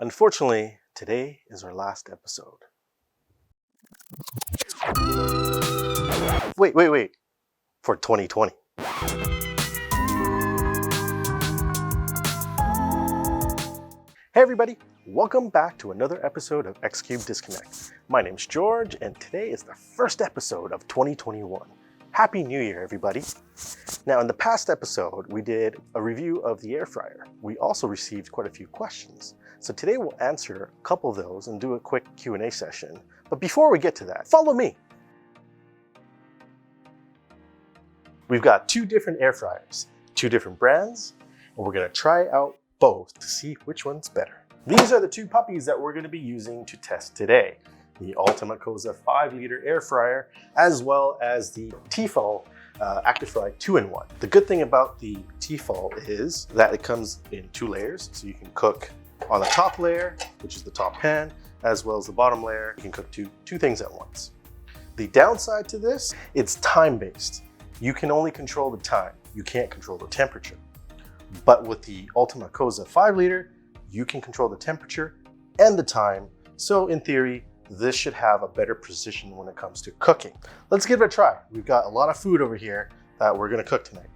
Unfortunately, today is our last episode. Wait. For 2020. Hey everybody, welcome back to another episode of X-Cube Disconnect. My name's George, and today is the first episode of 2021. Happy New Year, everybody. Now, in the past episode, we did a review of the air fryer. We also received quite a few questions. So today we'll answer a couple of those and do a quick Q&A session. But before we get to that, follow me. We've got two different air fryers, two different brands, and we're gonna try out both to see which one's better. These are the two puppies that we're gonna be using to test today. The Ultima Cosa 5-liter air fryer, as well as the T-Fal ActiFry 2-in-1. The good thing about the T-Fal is that it comes in two layers, so you can cook on the top layer, which is the top pan, as well as the bottom layer. You can cook two things at once. The downside to this, it's time-based. You can only control the time. You can't control the temperature. But with the Ultima Cosa 5-liter, you can control the temperature and the time. So in theory, this should have a better precision when it comes to cooking. Let's give it a try. We've got a lot of food over here that we're gonna cook tonight.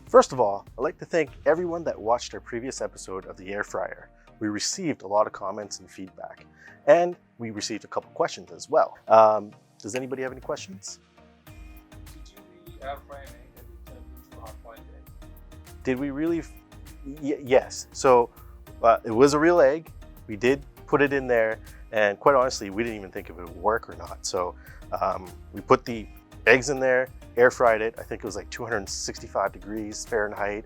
First of all, I'd like to thank everyone that watched our previous episode of the air fryer. We received a lot of comments and feedback, and we received a couple questions as well. Does anybody have any questions? Did you really air fry an egg and it turned into a hard-boiled egg? Did we really? Yes. So it was a real egg. We did put it in there, and quite honestly, we didn't even think if it would work or not. So we put the eggs in there, air fried it. I think it was like 265 degrees Fahrenheit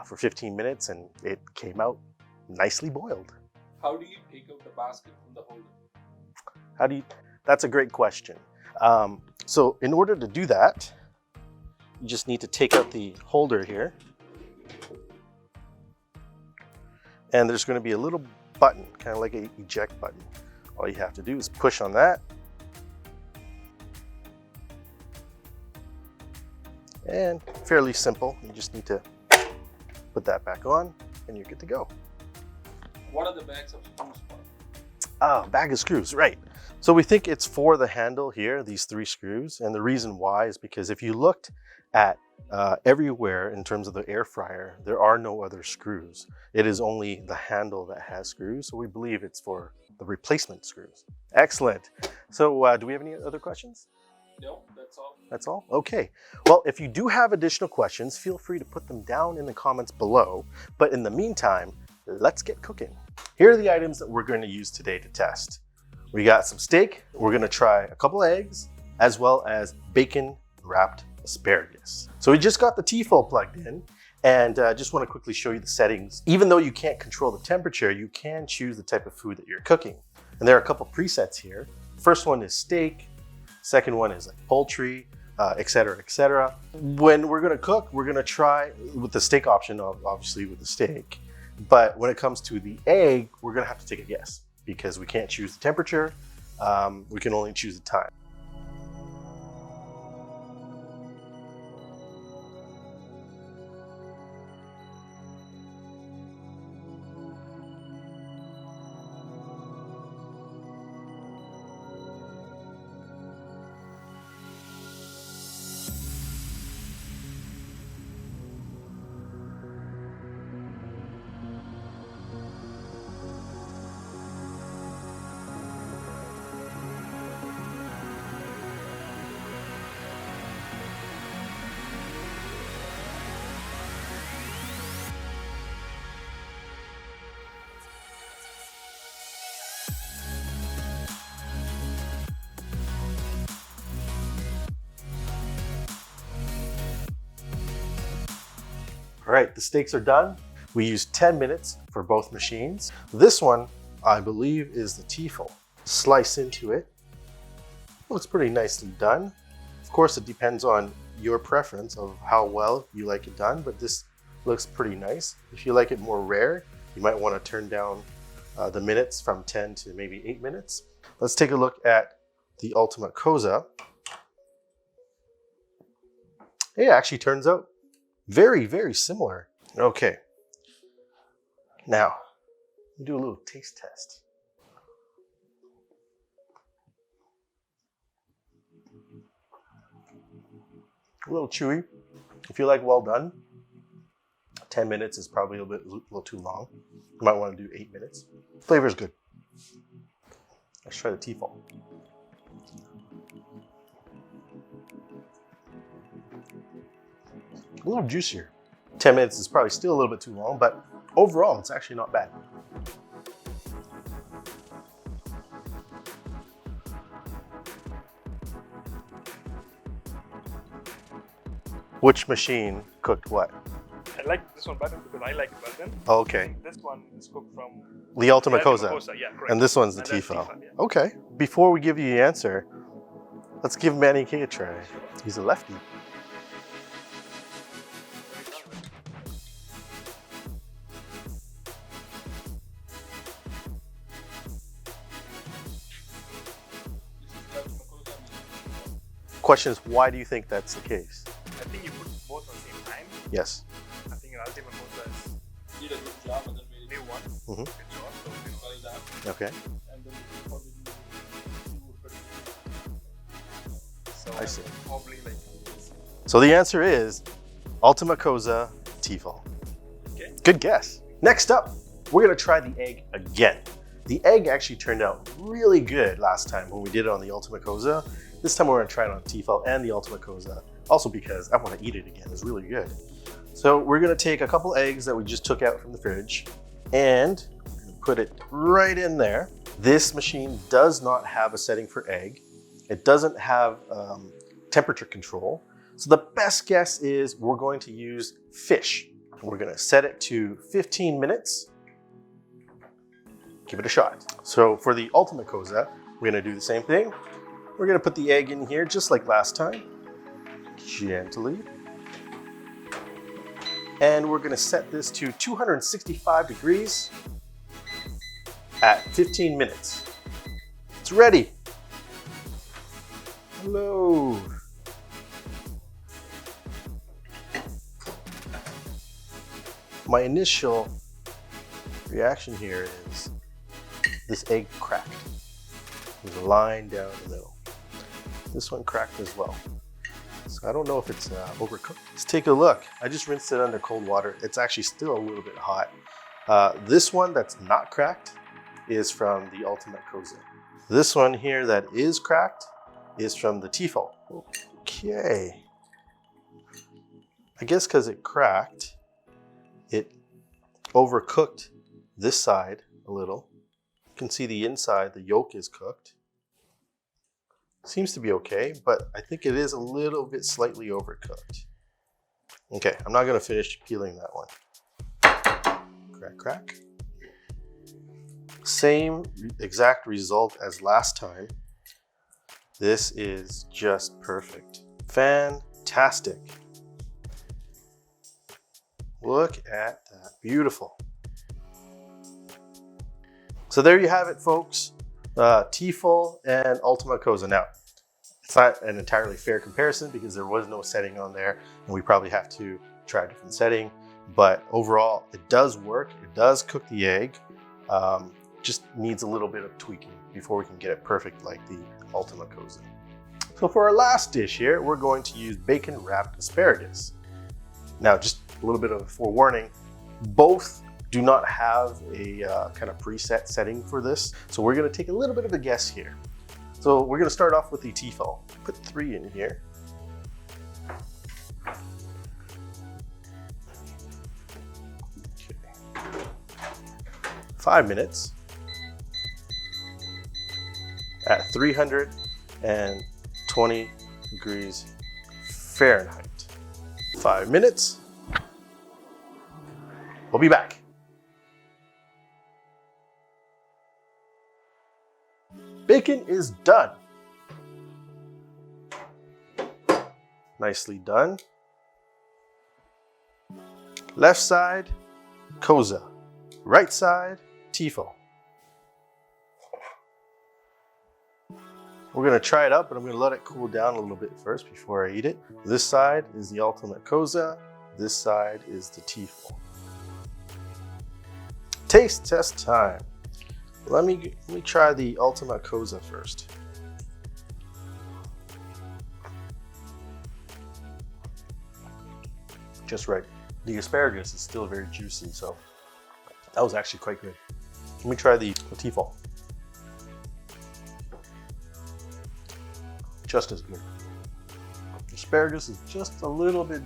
for 15 minutes, and it came out nicely boiled. How do you take out the basket from the holder? That's a great question. So in order to do that, you just need to take out the holder here. And there's going to be a little button, kind of like an eject button. All you have to do is push on that. And fairly simple. You just need to put that back on and you're good to go. What are the bags of screws for? Bag of screws, right. So we think it's for the handle here, these 3 screws. And the reason why is because if you looked at everywhere in terms of the air fryer, there are no other screws. It is only the handle that has screws. So we believe it's for the replacement screws. Excellent. So do we have any other questions? No, that's all. That's all? Okay. Well, if you do have additional questions, feel free to put them down in the comments below. But in the meantime, let's get cooking. Here are the items that we're going to use today to test. We got some steak. We're going to try a couple eggs, as well as bacon wrapped asparagus. So we just got the T-Fal plugged in, and just want to quickly show you the settings. Even though you can't control the temperature, you can choose the type of food that you're cooking. And there are a couple presets here. First one is steak. Second one is like poultry, etc., etc. When we're going to cook, we're going to try with the steak option, obviously with the steak. But when it comes to the egg, we're going to have to take a guess because we can't choose the temperature. We can only choose the time. All right, the steaks are done. We used 10 minutes for both machines. This one, I believe, is the T-Fal. Slice into it. Looks pretty nicely done. Of course, it depends on your preference of how well you like it done, but this looks pretty nice. If you like it more rare, you might want to turn down the minutes from 10 to maybe 8 minutes. Let's take a look at the Ultima Cosa. It actually turns out Very, very similar. Okay. Now, we do a little taste test. A little chewy. If you like well done, 10 minutes is probably a little too long. You might want to do 8 minutes. Flavor is good. Let's try the T-Fal. A little juicier. 10 minutes is probably still a little bit too long, but overall, it's actually not bad. Which machine cooked what? I like this one better because I like it well done. Okay. This one is cooked from The Ultima Cosa. Yeah, correct. And this one's the And that's T-Fal. T-Fal, yeah. Okay. Before we give you the answer, let's give Manny K a try. He's a lefty. Question is, why do you think that's the case? I think you put both at the same time. Yes. I think Ultima Cosa is Did a good job and then made new one. Mhm. Good job. So we well done. Okay. And then we probably So I see. probably like So the answer is Ultima Cosa T-Fal. okay. Good guess. Next up, we're gonna try the egg again. The egg actually turned out really good last time when we did it on the Ultima Cosa. This time we're gonna try it on T-Fal and the Ultima Cosa, also because I wanna eat it again, it's really good. So we're gonna take a couple eggs that we just took out from the fridge and put it right in there. This machine does not have a setting for egg. It doesn't have temperature control. So the best guess is we're going to use fish. We're gonna set it to 15 minutes. Give it a shot. So for the Ultima Cosa, we're gonna do the same thing. We're gonna put the egg in here just like last time, gently. And we're gonna set this to 265 degrees at 15 minutes. It's ready. Hello. My initial reaction here is this egg cracked. There's a line down the middle. This one cracked as well. So I don't know if it's overcooked. Let's take a look. I just rinsed it under cold water. It's actually still a little bit hot. This one that's not cracked is from the Ultima Cosa. This one here that is cracked is from the T-Fal. Okay. I guess because it cracked, it overcooked this side a little. You can see the inside, the yolk is cooked. Seems to be okay, but I think it is a little bit slightly overcooked. Okay, I'm not gonna finish peeling that one. Crack, crack. Same exact result as last time. This is just perfect. Fantastic. Look at that, beautiful. So there you have it, folks. T-Fal and Ultima Cosa. Now, it's not an entirely fair comparison because there was no setting on there and we probably have to try a different setting, but overall it does work. It does cook the egg. Just needs a little bit of tweaking before we can get it perfect like the Ultima Cosa. So for our last dish here, we're going to use bacon wrapped asparagus. Now, just a little bit of a forewarning, both do not have a kind of preset setting for this. So we're gonna take a little bit of a guess here. So we're gonna start off with the T-Fal. Put 3 in here. Okay. 5 minutes at 320 degrees Fahrenheit. 5 minutes. We'll be back. Bacon is done. Nicely done. Left side, Cosa. Right side, T-Fal. We're gonna try it up, but I'm gonna let it cool down a little bit first before I eat it. This side is the Ultima Cosa. This side is the T-Fal. Taste test time. Let me try the Ultima Cosa first. Just right. The asparagus is still very juicy, so that was actually quite good. Let me try the T-Fal. Just as good. Asparagus is just a little bit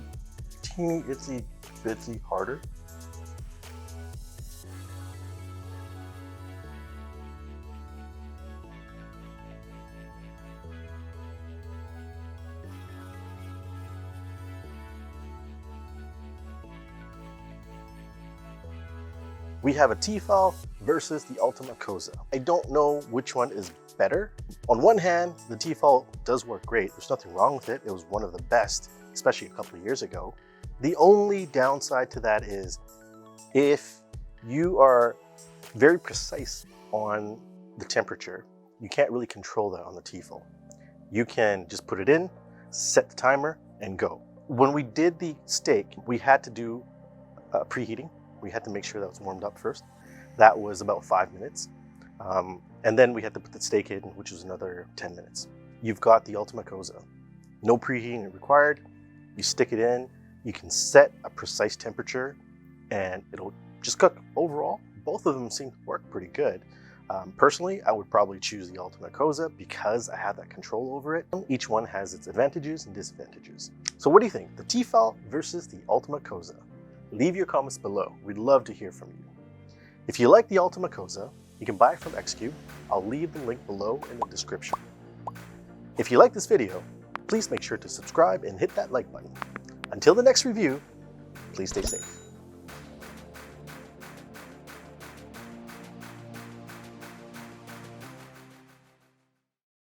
teeny itsy bitsy harder. We have a T-Fal versus the Ultima Cosa. I don't know which one is better. On one hand, the T-Fal does work great. There's nothing wrong with it. It was one of the best, especially a couple of years ago. The only downside to that is if you are very precise on the temperature, you can't really control that on the T-Fal. You can just put it in, set the timer, and go. When we did the steak, we had to do preheating. We had to make sure that was warmed up first. That was about 5 minutes. And then we had to put the steak in, which was another 10 minutes. You've got the Ultima Cosa. No preheating required. You stick it in, you can set a precise temperature and it'll just cook. Overall, both of them seem to work pretty good. Personally, I would probably choose the Ultima Cosa because I have that control over it. Each one has its advantages and disadvantages. So what do you think? The T-Fal versus the Ultima Cosa? Leave your comments below. We'd love to hear from you. If you like the Ultima Cosa, you can buy it from XQ. I'll leave the link below in the description. If you like this video, please make sure to subscribe and hit that like button. Until the next review, please stay safe.